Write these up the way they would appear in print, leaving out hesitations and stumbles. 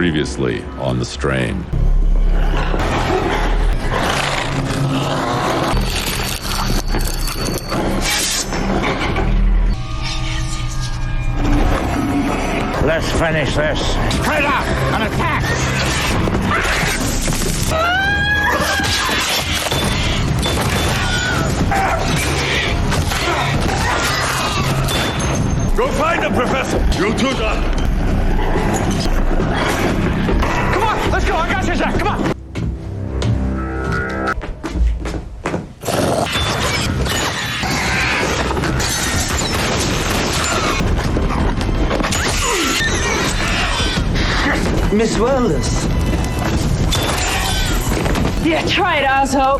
Previously on The Strain. Let's finish this. Straight up and attack! Go find him, Professor! You too, Doc! Come on, let's go. I got you, Zach. Come on. Miss Wellness. Yeah, try it, Osho.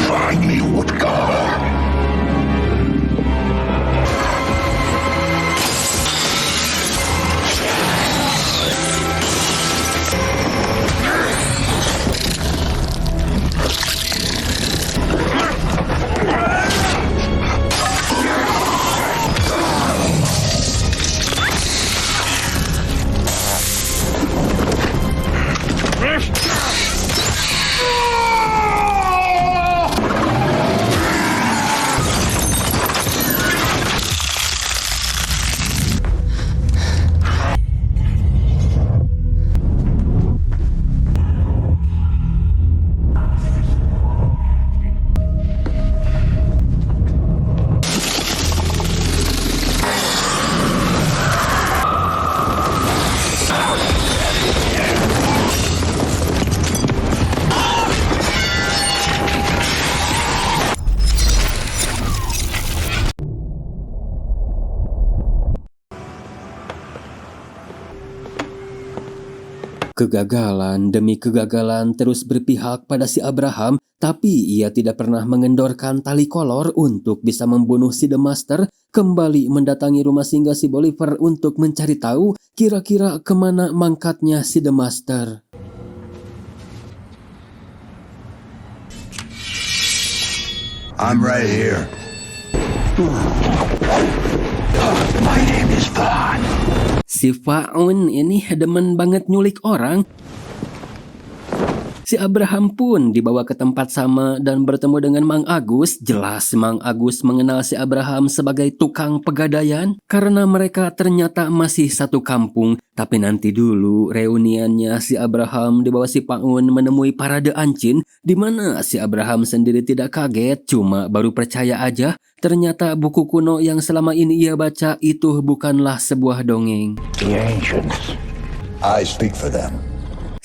Find me, Woodgar! Kegagalan demi kegagalan terus berpihak pada si Abraham, tapi ia tidak pernah mengendorkan tali kolor untuk bisa membunuh si The Master, kembali mendatangi rumah singgah si Bolivar untuk mencari tahu kira-kira kemana mangkatnya si The Master. I'm right here. My name is Vaughn. Si Faun ini demen banget nyulik orang. Si Abraham pun dibawa ke tempat sama dan bertemu dengan Mang Agus. Jelas Mang Agus mengenal si Abraham sebagai tukang pegadaian karena mereka ternyata masih satu kampung. Tapi nanti dulu reuniannya si Abraham dibawa si Faun menemui para The Ancient, di mana si Abraham sendiri tidak kaget, cuma baru percaya aja. Ternyata buku kuno yang selama ini ia baca itu bukanlah sebuah dongeng. The ancients. I speak for them.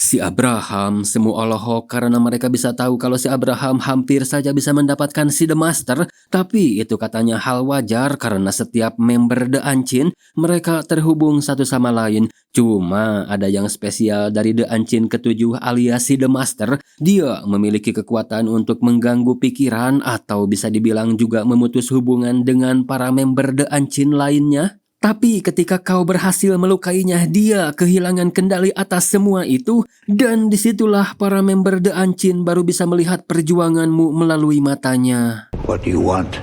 Si Abraham semu olohok karena mereka bisa tahu kalau si Abraham hampir saja bisa mendapatkan si The Master. Tapi itu katanya hal wajar karena setiap member The Ancient mereka terhubung satu sama lain. Cuma ada yang spesial dari The Ancient ketujuh alias si The Master. Dia memiliki kekuatan untuk mengganggu pikiran atau bisa dibilang juga memutus hubungan dengan para member The Ancient lainnya. Tapi ketika kau berhasil melukainya, dia kehilangan kendali atas semua itu, dan disitulah para member The Ancient baru bisa melihat perjuanganmu melalui matanya. What do you want?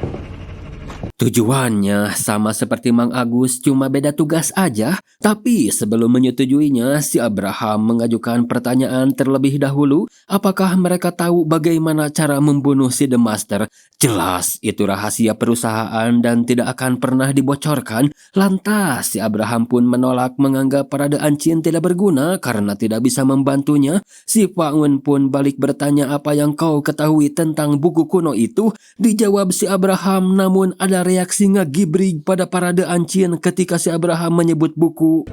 Tujuannya sama seperti Mang Agus, cuma beda tugas aja. Tapi sebelum menyetujuinya, si Abraham mengajukan pertanyaan terlebih dahulu, apakah mereka tahu bagaimana cara membunuh si The Master. Jelas itu rahasia perusahaan dan tidak akan pernah dibocorkan. Lantas si Abraham pun menolak, menganggap para The Ancient tidak berguna karena tidak bisa membantunya. Si Faun pun balik bertanya apa yang kau ketahui tentang buku kuno itu. Dijawab si Abraham, namun ada reaksi ngegibrig pada para The Ancient ketika si Abraham menyebut buku.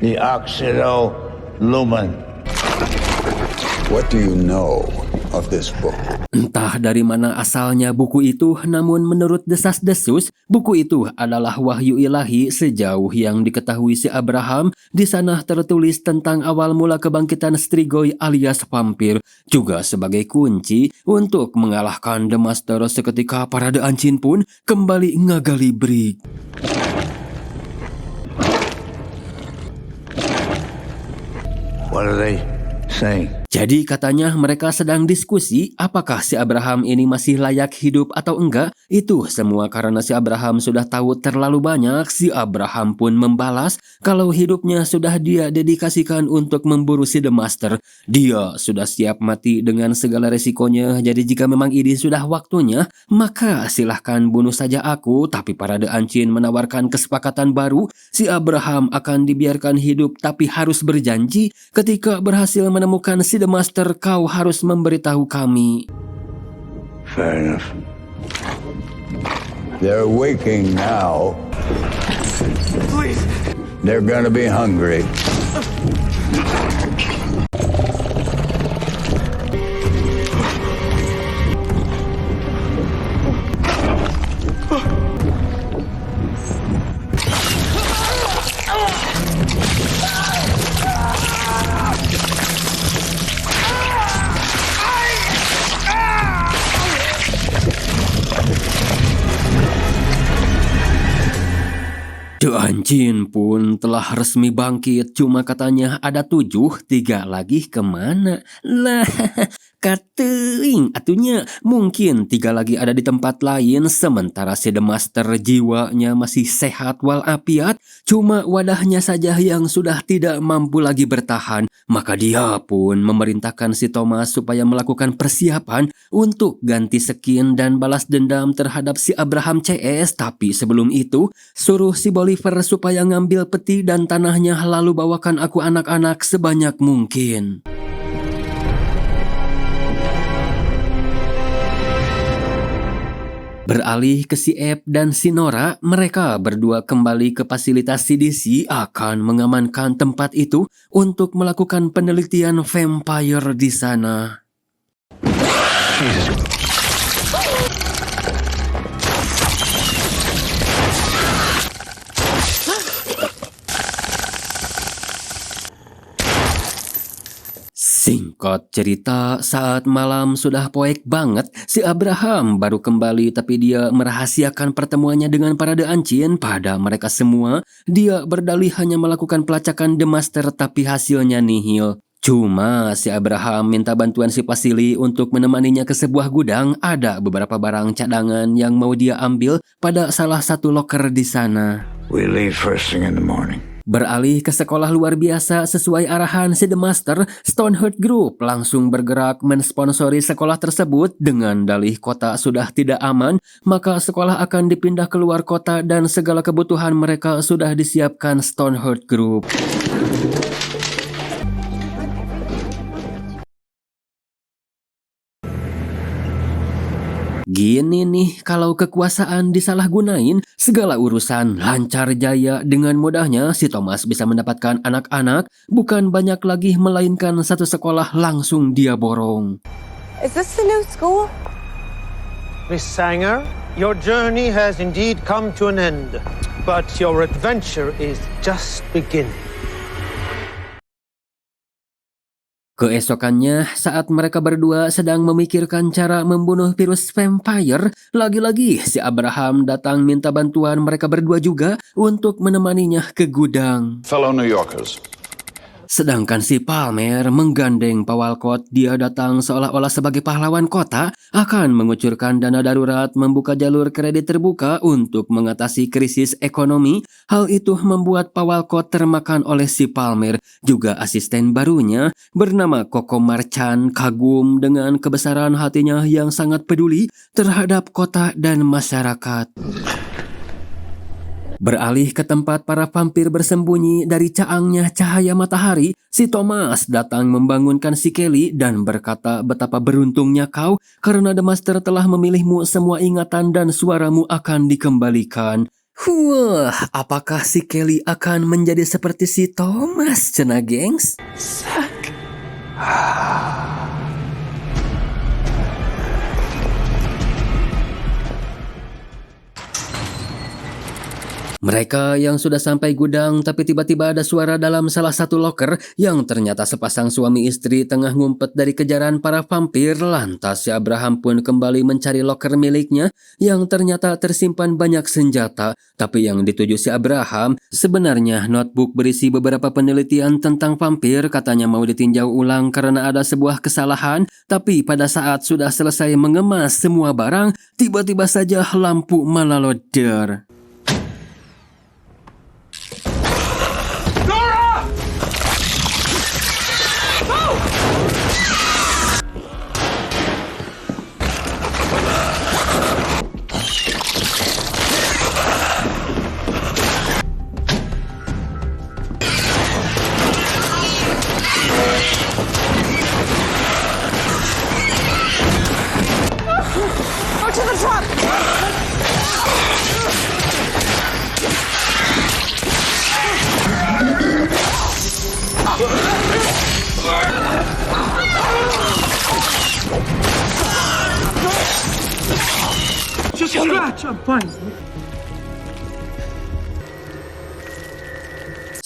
The Oxido Lumen. What do you know of this book. Entah dari mana asalnya buku itu, namun menurut desas-desus, buku itu adalah wahyu ilahi sejauh yang diketahui si Abraham. Di sana tertulis tentang awal mula kebangkitan Strigoi alias vampir, juga sebagai kunci untuk mengalahkan The Master seketika para The Ancient pun kembali ngagali Brick. What are they saying? Jadi katanya mereka sedang diskusi apakah si Abraham ini masih layak hidup atau enggak. Itu semua karena si Abraham sudah tahu terlalu banyak. Si Abraham pun membalas kalau hidupnya sudah dia dedikasikan untuk memburu si The Master. Dia sudah siap mati dengan segala resikonya. Jadi jika memang ini sudah waktunya, maka silahkan bunuh saja aku. Tapi para The Ancient menawarkan kesepakatan baru. Si Abraham akan dibiarkan hidup tapi harus berjanji ketika berhasil menemukan si The Master, kau harus memberitahu kami. Fair enough. They're waking now. Please. They're gonna be hungry. The Ancient pun telah resmi bangkit, cuma katanya ada 7, 3 lagi kemana? Lah, kateuing atunya mungkin 3 lagi ada di tempat lain, sementara si The Master jiwanya masih sehat walafiat, cuma wadahnya saja yang sudah tidak mampu lagi bertahan. Maka dia pun memerintahkan si Thomas supaya melakukan persiapan untuk ganti skin dan balas dendam terhadap si Abraham CS. Tapi sebelum itu, suruh si Bolivar supaya ngambil peti dan tanahnya, lalu bawakan aku anak-anak sebanyak mungkin. Beralih ke si Ep dan si Nora, mereka berdua kembali ke fasilitas CDC akan mengamankan tempat itu untuk melakukan penelitian vampire di sana. Singkat cerita, saat malam sudah poek banget, si Abraham baru kembali tapi dia merahasiakan pertemuannya dengan para The Ancient pada mereka semua. Dia berdalih hanya melakukan pelacakan The Master tapi hasilnya nihil. Cuma si Abraham minta bantuan si Vasily untuk menemaninya ke sebuah gudang. Ada beberapa barang cadangan yang mau dia ambil pada salah satu loker di sana. We leave first thing in the morning. Beralih ke sekolah luar biasa sesuai arahan si The Master, Stoneheart Group langsung bergerak mensponsori sekolah tersebut dengan dalih kota sudah tidak aman, maka sekolah akan dipindah ke luar kota dan segala kebutuhan mereka sudah disiapkan Stoneheart Group. Gini nih, kalau kekuasaan disalahgunain, segala urusan lancar jaya. Dengan mudahnya si Thomas bisa mendapatkan anak-anak, bukan banyak lagi melainkan satu sekolah langsung dia borong. Is this the new school? Miss Sanger, your journey has indeed come to an end, but your adventure is just beginning. Keesokannya, saat mereka berdua sedang memikirkan cara membunuh virus vampire, lagi-lagi si Abraham datang minta bantuan mereka berdua juga untuk menemaninya ke gudang. Fellow New Yorkers, Sedangkan si Palmer menggandeng Pak Walcott, dia datang seolah-olah sebagai pahlawan kota, akan mengucurkan dana darurat, membuka jalur kredit terbuka untuk mengatasi krisis ekonomi. Hal itu membuat Pak Walcott termakan oleh si Palmer. Juga asisten barunya bernama Coco Marchand kagum dengan kebesaran hatinya yang sangat peduli terhadap kota dan masyarakat. Beralih ke tempat para vampir bersembunyi dari caangnya cahaya matahari, si Thomas datang membangunkan si Kelly dan berkata betapa beruntungnya kau karena The Master telah memilihmu, semua ingatan dan suaramu akan dikembalikan. Wah, apakah si Kelly akan menjadi seperti si Thomas, cenah gengs? Mereka yang sudah sampai gudang tapi tiba-tiba ada suara dalam salah satu loker yang ternyata sepasang suami istri tengah ngumpet dari kejaran para vampir. Lantas si Abraham pun kembali mencari loker miliknya yang ternyata tersimpan banyak senjata. Tapi yang dituju si Abraham sebenarnya notebook berisi beberapa penelitian tentang vampir, katanya mau ditinjau ulang karena ada sebuah kesalahan. Tapi pada saat sudah selesai mengemas semua barang, tiba-tiba saja lampu melalodor. Go to the truck! Just scratch, I'm fine.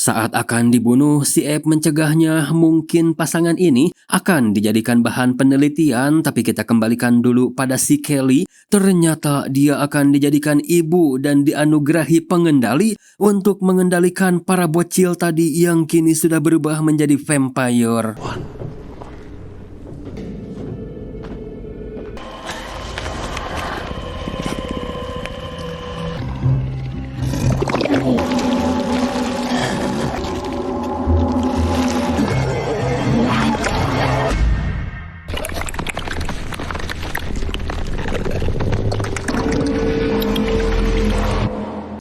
Saat akan dibunuh, si Abe mencegahnya. Mungkin pasangan ini akan dijadikan bahan penelitian, tapi kita kembalikan dulu pada si Kelly. Ternyata dia akan dijadikan ibu dan dianugerahi pengendali untuk mengendalikan para bocil tadi yang kini sudah berubah menjadi vampire.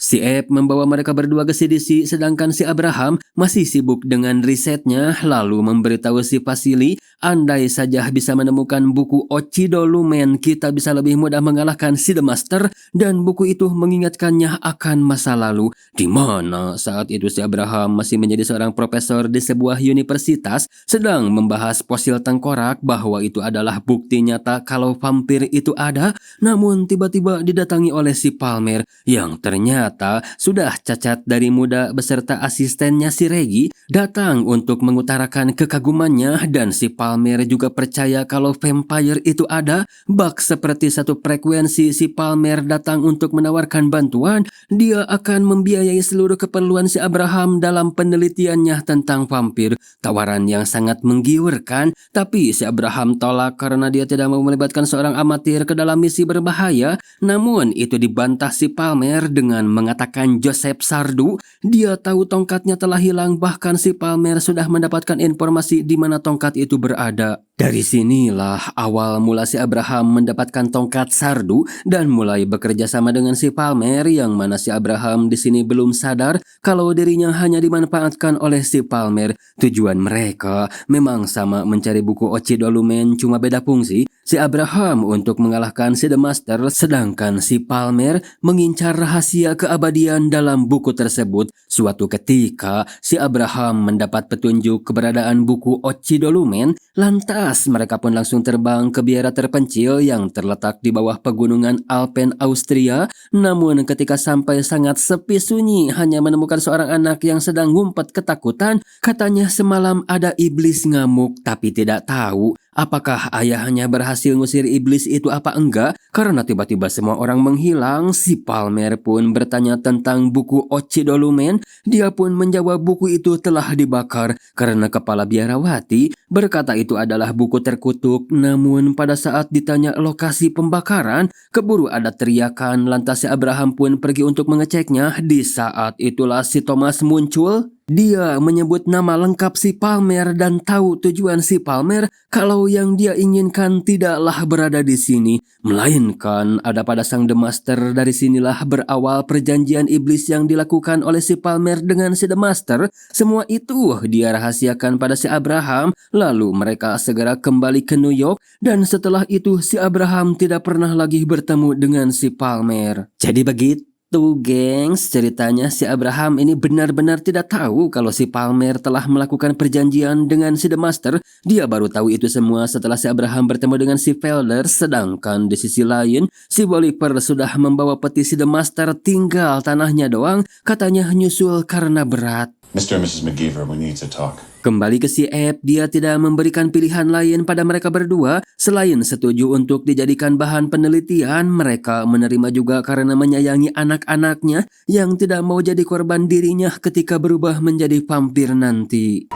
Si Abe membawa mereka berdua ke CDC, sedangkan si Abraham masih sibuk dengan risetnya, lalu memberitahu si Vasily, andai saja bisa menemukan buku Ochido Lumen, kita bisa lebih mudah mengalahkan si The Master, dan buku itu mengingatkannya akan masa lalu, di mana saat itu si Abraham masih menjadi seorang profesor di sebuah universitas, sedang membahas fosil tengkorak bahwa itu adalah bukti nyata kalau vampir itu ada. Namun tiba-tiba didatangi oleh si Palmer yang ternyata sudah cacat dari muda beserta asistennya si Reggie datang untuk mengutarakan kekagumannya, dan si Palmer juga percaya kalau vampire itu ada. Bak seperti satu frekuensi, si Palmer datang untuk menawarkan bantuan. Dia akan membiayai seluruh keperluan si Abraham dalam penelitiannya tentang vampir. Tawaran yang sangat menggiurkan, tapi si Abraham tolak karena dia tidak mau melibatkan seorang amatir ke dalam misi berbahaya. Namun itu dibantah si Palmer dengan mengatakan Joseph Sardu, dia tahu tongkatnya telah hilang, bahkan si Palmer sudah mendapatkan informasi di mana tongkat itu berada. Dari sinilah awal mula si Abraham mendapatkan tongkat Sardu dan mulai bekerja sama dengan si Palmer, yang mana si Abraham di sini belum sadar kalau dirinya hanya dimanfaatkan oleh si Palmer. Tujuan mereka memang sama, mencari buku Ochido Lumen, cuma beda fungsi. Si Abraham untuk mengalahkan si The Master, sedangkan si Palmer mengincar rahasia keabadian dalam buku tersebut. Suatu ketika si Abraham mendapat petunjuk keberadaan buku Ochido Lumen, lantas mereka pun langsung terbang ke biara terpencil yang terletak di bawah pegunungan Alpen, Austria. Namun ketika sampai sangat sepi sunyi, hanya menemukan seorang anak yang sedang ngumpet ketakutan. Katanya semalam ada iblis ngamuk, tapi tidak tahu apakah ayahnya berhasil ngusir iblis itu apa enggak, karena tiba-tiba semua orang menghilang. Si Palmer pun bertanya tentang buku Ochido Lumen. Dia pun menjawab buku itu telah dibakar karena kepala biarawati berkata itu adalah buku terkutuk. Namun pada saat ditanya lokasi pembakaran, keburu ada teriakan. Lantas si Abraham pun pergi untuk mengeceknya. Di saat itulah si Thomas muncul. Dia menyebut nama lengkap si Palmer dan tahu tujuan si Palmer kalau yang dia inginkan tidaklah berada di sini, melainkan ada pada sang The Master. Dari sinilah berawal perjanjian iblis yang dilakukan oleh si Palmer dengan si The Master. Semua itu dia rahasiakan pada si Abraham, lalu mereka segera kembali ke New York, dan setelah itu si Abraham tidak pernah lagi bertemu dengan si Palmer. Jadi begitu Tuh gengs, ceritanya si Abraham ini benar-benar tidak tahu kalau si Palmer telah melakukan perjanjian dengan si The Master. Dia baru tahu itu semua setelah si Abraham bertemu dengan si Felder. Sedangkan di sisi lain, si Bolivar sudah membawa peti si The Master, tinggal tanahnya doang. Katanya nyusul karena berat. Mr. and Mrs. McGeever, we need to talk. Kembali ke si Abe, dia tidak memberikan pilihan lain pada mereka berdua. Selain setuju untuk dijadikan bahan penelitian, mereka menerima juga karena menyayangi anak-anaknya yang tidak mau jadi korban dirinya ketika berubah menjadi vampir nanti.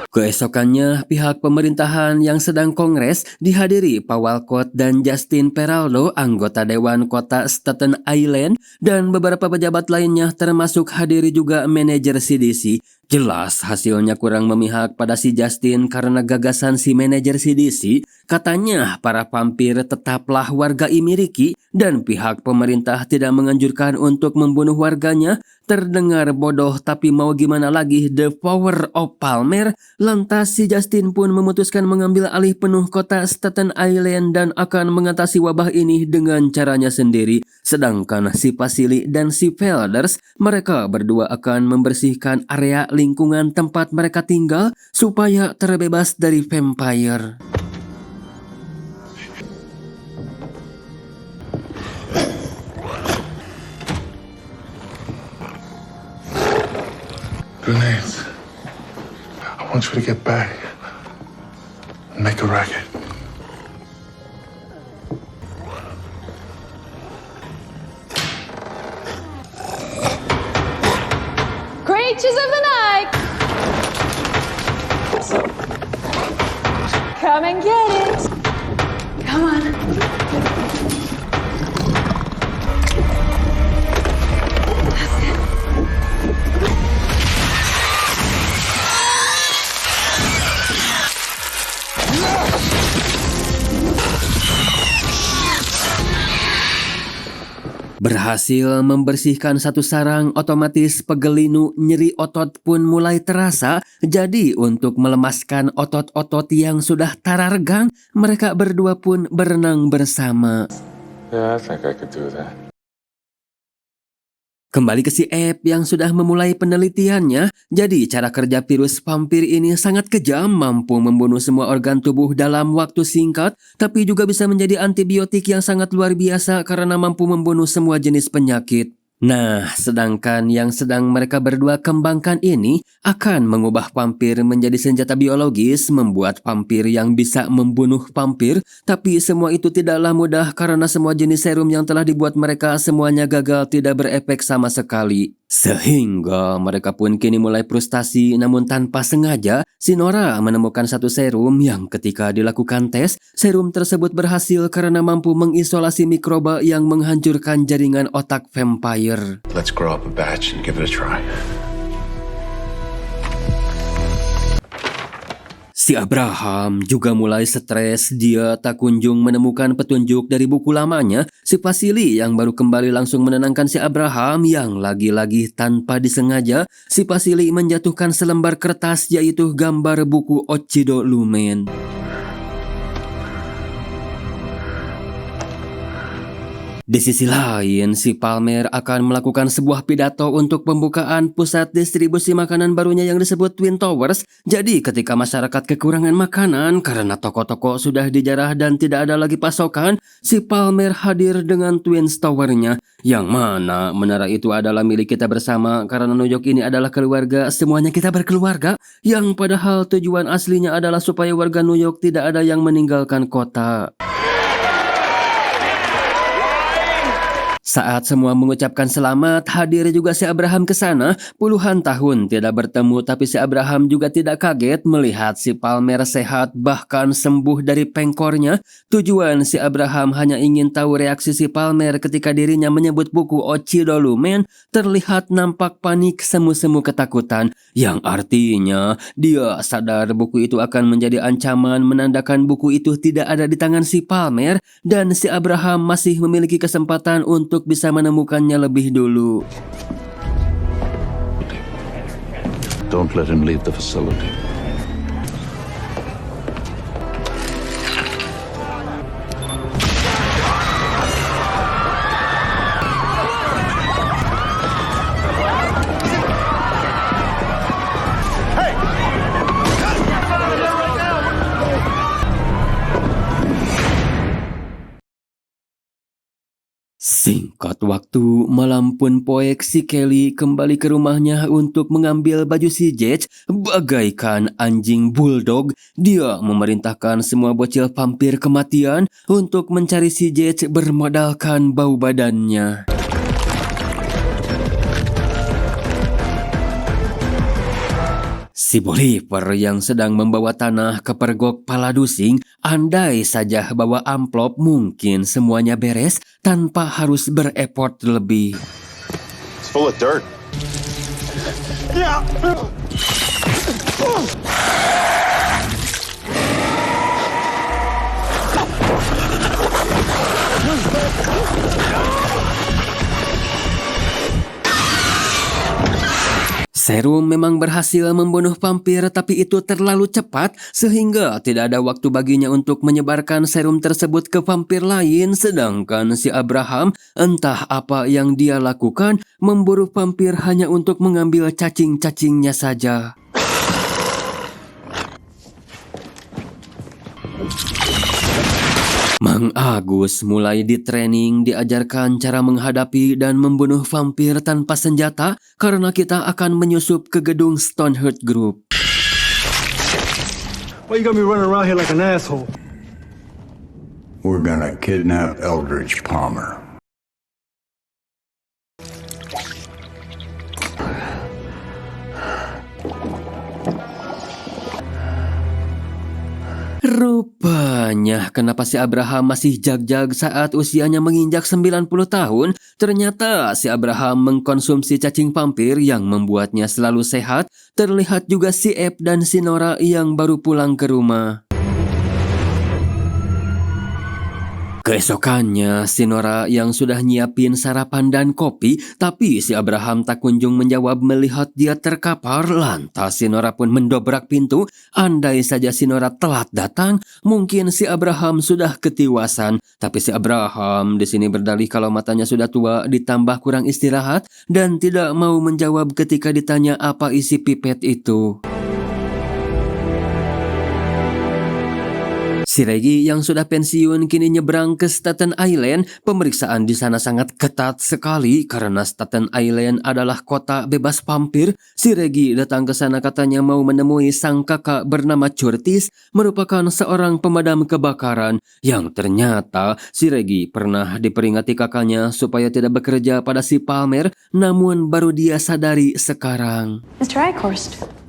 Keesokannya, pihak pemerintahan yang sedang kongres dihadiri Paul Walcott dan Justin Peraldo, anggota Dewan Kota Staten Island, dan beberapa pejabat lainnya termasuk hadiri juga manajer CDC. Jelas hasilnya kurang memihak pada si Justin karena gagasan si manajer CDC. Katanya para vampir tetaplah warga Imiriki dan pihak pemerintah tidak menganjurkan untuk membunuh warganya. Terdengar bodoh tapi mau gimana lagi, the power of Palmer. Lantas si Justin pun memutuskan mengambil alih penuh kota Staten Island dan akan mengatasi wabah ini dengan caranya sendiri. Sedangkan si Vasily dan si Felders, mereka berdua akan membersihkan area lingkungan tempat mereka tinggal supaya terbebas dari vampire. Grenades. I want you to get back and make a racket. Creatures of the night! Come and get it! Come on. Berhasil membersihkan satu sarang, otomatis pegelinu nyeri otot pun mulai terasa. Jadi untuk melemaskan otot-otot yang sudah tarargang, mereka berdua pun berenang bersama. Yeah, I think I could do that. Kembali ke si Abe yang sudah memulai penelitiannya. Jadi cara kerja virus vampir ini sangat kejam, mampu membunuh semua organ tubuh dalam waktu singkat, tapi juga bisa menjadi antibiotik yang sangat luar biasa karena mampu membunuh semua jenis penyakit. Nah, sedangkan yang sedang mereka berdua kembangkan ini akan mengubah vampir menjadi senjata biologis, membuat vampir yang bisa membunuh vampir. Tapi semua itu tidaklah mudah karena semua jenis serum yang telah dibuat mereka semuanya gagal, tidak berefek sama sekali. Sehingga mereka pun kini mulai frustasi, namun tanpa sengaja si Nora menemukan satu serum yang ketika dilakukan tes, serum tersebut berhasil karena mampu mengisolasi mikroba yang menghancurkan jaringan otak vampire. Let's grow up a batch and give it a try. Si Abraham juga mulai stres, dia tak kunjung menemukan petunjuk dari buku lamanya. Si Vasily yang baru kembali langsung menenangkan si Abraham yang lagi-lagi tanpa disengaja, si Vasily menjatuhkan selembar kertas yaitu gambar buku Ochido Lumen. Di sisi lain, si Palmer akan melakukan sebuah pidato untuk pembukaan pusat distribusi makanan barunya yang disebut Twin Towers. Jadi ketika masyarakat kekurangan makanan karena toko-toko sudah dijarah dan tidak ada lagi pasokan, si Palmer hadir dengan Twin Tower-nya. Yang mana menara itu adalah milik kita bersama karena New York ini adalah keluarga, semuanya kita berkeluarga. Yang padahal tujuan aslinya adalah supaya warga New York tidak ada yang meninggalkan kota. Saat semua mengucapkan selamat, hadir juga si Abraham ke sana. Puluhan tahun tidak bertemu, tapi si Abraham juga tidak kaget melihat si Palmer sehat bahkan sembuh dari pengkornya. Tujuan si Abraham hanya ingin tahu reaksi si Palmer ketika dirinya menyebut buku Ochido Lumen. Terlihat nampak panik, semu-semu ketakutan, yang artinya dia sadar buku itu akan menjadi ancaman, menandakan buku itu tidak ada di tangan si Palmer dan si Abraham masih memiliki kesempatan untuk bisa menemukannya lebih dulu. Don't let him leave the facility. Singkat waktu, malam pun poek si Kelly kembali ke rumahnya untuk mengambil baju si Judge. Bagaikan anjing bulldog, dia memerintahkan semua bocil vampir kematian untuk mencari si Judge bermodalkan bau badannya. Si Bolivar yang sedang membawa tanah ke pergok Paladusing, andai saja bawa amplop mungkin semuanya beres tanpa harus berepot lebih. It's full of dirt. Serum memang berhasil membunuh vampir, tapi itu terlalu cepat sehingga tidak ada waktu baginya untuk menyebarkan serum tersebut ke vampir lain. Sedangkan si Abraham, entah apa yang dia lakukan, memburu vampir hanya untuk mengambil cacing-cacingnya saja. Mang Agus mulai di-training, diajarkan cara menghadapi dan membunuh vampir tanpa senjata karena kita akan menyusup ke gedung Stoneheart Group. Why you got me running around here like an asshole? We're gonna kidnap Eldridge Palmer. Rupanya kenapa si Abraham masih jag-jag saat usianya menginjak 90 tahun? Ternyata si Abraham mengkonsumsi cacing vampir yang membuatnya selalu sehat. Terlihat juga si Ep dan si Nora yang baru pulang ke rumah. Keesokannya, si Nora yang sudah nyiapin sarapan dan kopi, tapi si Abraham tak kunjung menjawab melihat dia terkapar. Lantas si Nora pun mendobrak pintu. Andai saja si Nora telat datang, mungkin si Abraham sudah ketiwasan. Tapi si Abraham di sini berdalih kalau matanya sudah tua ditambah kurang istirahat dan tidak mau menjawab ketika ditanya apa isi pipet itu. Si Reggie yang sudah pensiun kini nyebrang ke Staten Island. Pemeriksaan di sana sangat ketat sekali karena Staten Island adalah kota bebas vampir. Si Reggie datang ke sana katanya mau menemui sang kakak bernama Curtis, merupakan seorang pemadam kebakaran yang ternyata si Reggie pernah diperingati kakaknya supaya tidak bekerja pada si Palmer, namun baru dia sadari sekarang. Mr. Eichhorst.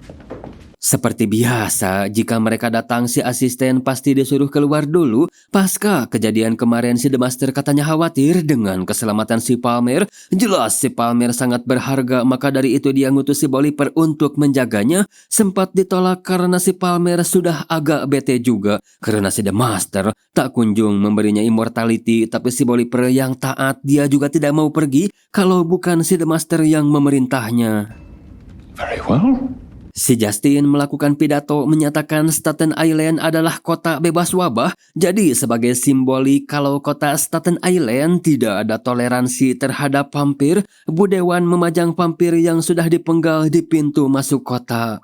Seperti biasa, jika mereka datang si asisten pasti disuruh keluar dulu. Pasca kejadian kemarin si The Master katanya khawatir dengan keselamatan si Palmer. Jelas si Palmer sangat berharga, maka dari itu dia ngutus si Bolivar untuk menjaganya. Sempat ditolak karena si Palmer sudah agak bete juga karena si The Master tak kunjung memberinya immortality. Tapi si Bolivar yang taat, dia juga tidak mau pergi kalau bukan si The Master yang memerintahnya. Very well. Si Justin melakukan pidato menyatakan Staten Island adalah kota bebas wabah. Jadi sebagai simbolik kalau kota Staten Island tidak ada toleransi terhadap vampir, Budewan memajang vampir yang sudah dipenggal di pintu masuk kota.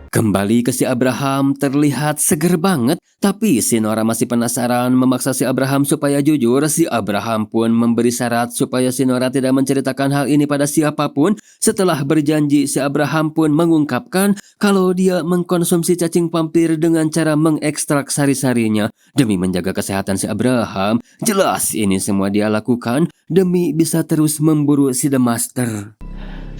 Kembali ke si Abraham, terlihat seger banget. Tapi si Nora masih penasaran, memaksa si Abraham supaya jujur. Si Abraham pun memberi syarat supaya si Nora tidak menceritakan hal ini pada siapapun. Setelah berjanji, si Abraham pun mengungkapkan kalau dia mengkonsumsi cacing vampir dengan cara mengekstrak sari-sarinya demi menjaga kesehatan si Abraham. Jelas ini semua dia lakukan demi bisa terus memburu si The Master.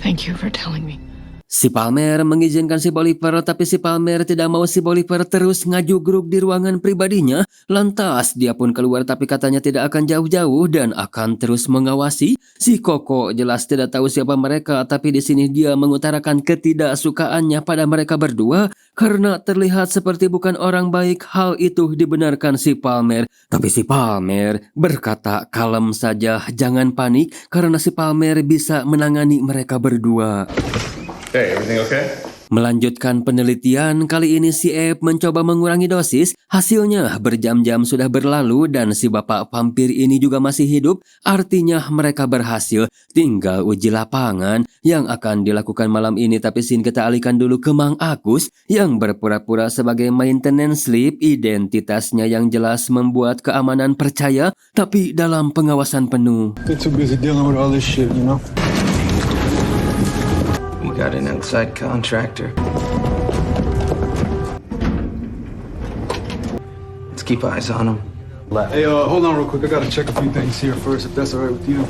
Thank you for telling me. Si Palmer mengizinkan si Bolivar, tapi si Palmer tidak mau si Bolivar terus ngajugruk di ruangan pribadinya. Lantas dia pun keluar, tapi katanya tidak akan jauh-jauh dan akan terus mengawasi. Si Koko jelas tidak tahu siapa mereka, tapi di sini dia mengutarakan ketidaksukaannya pada mereka berdua karena terlihat seperti bukan orang baik. Hal itu dibenarkan si Palmer, tapi si Palmer berkata kalem saja, jangan panik karena si Palmer bisa menangani mereka berdua. Hey, everything okay? Melanjutkan penelitian, kali ini si Abe mencoba mengurangi dosis. Hasilnya berjam-jam sudah berlalu dan si bapak vampir ini juga masih hidup. Artinya mereka berhasil. Tinggal uji lapangan yang akan dilakukan malam ini. Tapi scene kita alihkan dulu ke Mang Agus yang berpura-pura sebagai maintenance sleep. Identitasnya yang jelas membuat keamanan percaya, tapi dalam pengawasan penuh. They're too busy dealing with all this shit, you know? We got an outside contractor. Let's keep eyes on him. Hey, hold on real quick. I gotta check a few things here first, if that's all right with you.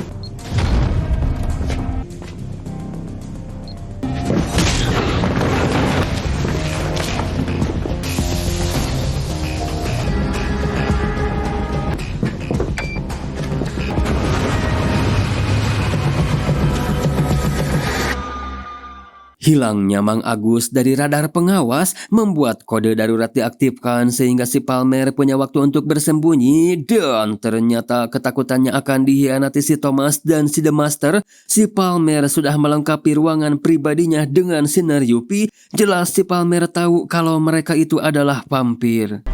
Hilangnya Mang Agus dari radar pengawas membuat kode darurat diaktifkan sehingga si Palmer punya waktu untuk bersembunyi, dan ternyata ketakutannya akan dikhianati si Thomas dan si The Master. Si Palmer sudah melengkapi ruangan pribadinya dengan sinar UV. Jelas si Palmer tahu kalau mereka itu adalah vampir.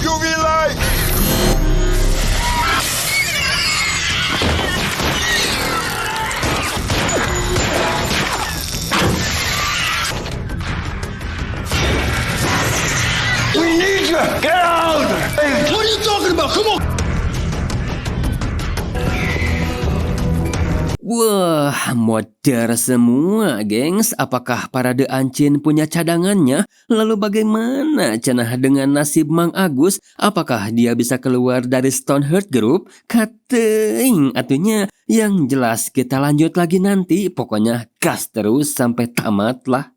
UV light! We need you! Get out! Hey, what are you talking about? Come on! Wah, modar semua, gengs. Apakah para The Unseen punya cadangannya? Lalu bagaimana cenah dengan nasib Mang Agus? Apakah dia bisa keluar dari Stoneheart Group? Kating, atunya yang jelas kita lanjut lagi nanti. Pokoknya gas terus sampai tamat lah.